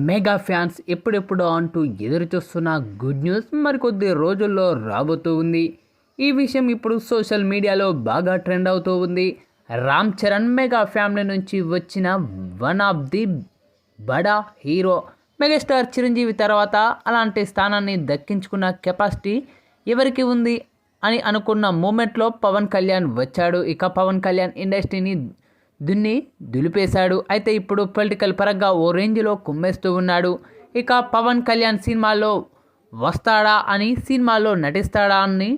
Mega fans ఎప్పుడెప్పుడు అంటూ ఎదురు చూస్తున్న గుడ్ న్యూస్ మరికొద్ది రోజుల్లో రాబోతూ ఉంది. ఈ విషయం ఇప్పుడు సోషల్ మీడియాలో బాగా ట్రెండ్ అవుతూ ఉంది. రామ్ చరణ్ మెగా ఫ్యామిలీ నుంచి వచ్చిన వన్ ఆఫ్ ది బడా హీరో. మెగాస్టార్ చిరంజీవి తర్వాత అలాంటి స్థానాన్ని దక్కించుకున్న కెపాసిటీ ఎవరికి ఉంది అని అనుకున్న మూమెంట్లో పవన్ కళ్యాణ్ వచ్చాడు. ఇక పవన్ కళ్యాణ్ ఇండస్ట్రీని దులిపేశాడు. అయితే ఇప్పుడు పొలిటికల్ పరంగా ఓ రేంజ్లో కుమ్మేస్తూ ఉన్నాడు. ఇక పవన్ కళ్యాణ్ సినిమాలో వస్తాడా అని, సినిమాలో నటిస్తాడా అని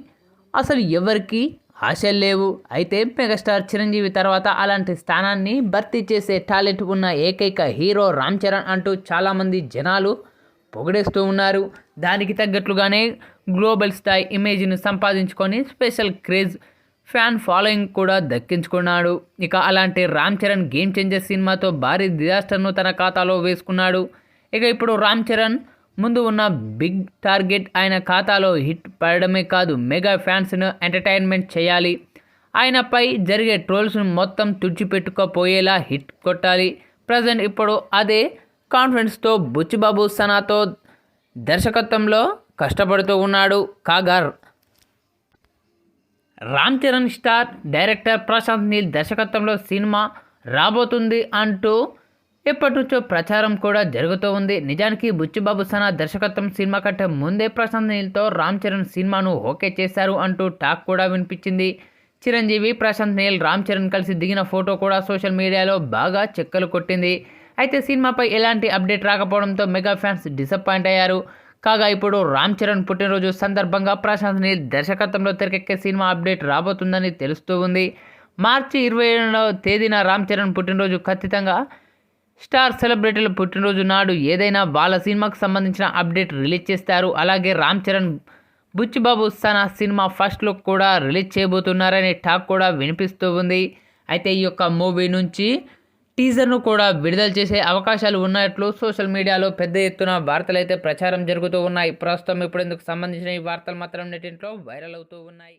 అసలు ఎవరికి ఆశలు లేవు. అయితే మెగాస్టార్ చిరంజీవి తర్వాత అలాంటి స్థానాన్ని భర్తీ చేసే టాలెంట్ ఉన్న ఏకైక హీరో రామ్ చరణ్ అంటూ చాలామంది జనాలు పొగిడేస్తూ ఉన్నారు. దానికి తగ్గట్లుగానే గ్లోబల్ స్థాయి ఇమేజ్ను సంపాదించుకొని స్పెషల్ క్రేజ్ ఫ్యాన్ ఫాలోయింగ్ కూడా దక్కించుకున్నాడు. ఇక అలాంటి రామ్ చరణ్ గేమ్ చేంజర్ సినిమాతో భారీ డిజాస్టర్ను తన ఖాతాలో వేసుకున్నాడు. ఇక ఇప్పుడు రామ్ చరణ్ ముందు ఉన్న బిగ్ టార్గెట్ ఆయన ఖాతాలో హిట్ పడడమే కాదు, మెగా ఫ్యాన్స్ను ఎంటర్టైన్మెంట్ చేయాలి. ఆయనపై జరిగే ట్రోల్స్ను మొత్తం తుడిచిపెట్టుకోపోయేలా హిట్ కొట్టాలి. ప్రజెంట్ ఇప్పుడు అదే కాన్ఫిడెన్స్తో బుచ్చిబాబు సనాతో దర్శకత్వంలో కష్టపడుతూ ఉన్నాడు. కాగా రామ్ చరణ్ స్టార్ డైరెక్టర్ ప్రశాంత్ నీల్ దర్శకత్వంలో సినిమా రాబోతుంది అంటూ ఎప్పటి నుంచో ప్రచారం కూడా జరుగుతూ ఉంది. నిజానికి బుచ్చిబాబు సనా దర్శకత్వం సినిమా కంటే ముందే ప్రశాంత్ నీల్తో రామ్ చరణ్ సినిమాను ఓకే చేశారు అంటూ టాక్ కూడా వినిపించింది. చిరంజీవి, ప్రశాంత్ నీల్, రామ్ చరణ్ కలిసి దిగిన ఫోటో కూడా సోషల్ మీడియాలో బాగా చెక్కలు కొట్టింది. అయితే సినిమాపై ఎలాంటి అప్డేట్ రాకపోవడంతో మెగా ఫ్యాన్స్ డిసప్పాయింట్ అయ్యారు. కాగా ఇప్పుడు రామ్ చరణ్ పుట్టినరోజు సందర్భంగా ప్రశాంత్ నీల్ దర్శకత్వంలో తెరకెక్కే సినిమా అప్డేట్ రాబోతుందని తెలుస్తూ ఉంది. మార్చి 27వ తేదీన రామ్ చరణ్ పుట్టినరోజు. ఖచ్చితంగా స్టార్ సెలబ్రిటీల పుట్టినరోజు నాడు ఏదైనా వాళ్ళ సినిమాకు సంబంధించిన అప్డేట్ రిలీజ్ చేస్తారు. అలాగే Ram Charan Buchi Babu Sana cinema first look కూడా రిలీజ్ చేయబోతున్నారనే టాక్ కూడా వినిపిస్తూ ఉంది. అయితే ఈ యొక్క మూవీ నుంచి టీజర్ను కూడా విడుదల చేసే అవకాశాలు ఉన్నట్లు సోషల్ మీడియాలో పెద్ద ఎత్తున వార్తలు అయితే ప్రచారం జరుగుతూ ఉన్నాయి. ప్రస్తుతం ఇప్పుడు ఇందుకు సంబంధించిన ఈ వార్తలు మాత్రం నెట్టింట్లో వైరల్ అవుతూ ఉన్నాయి.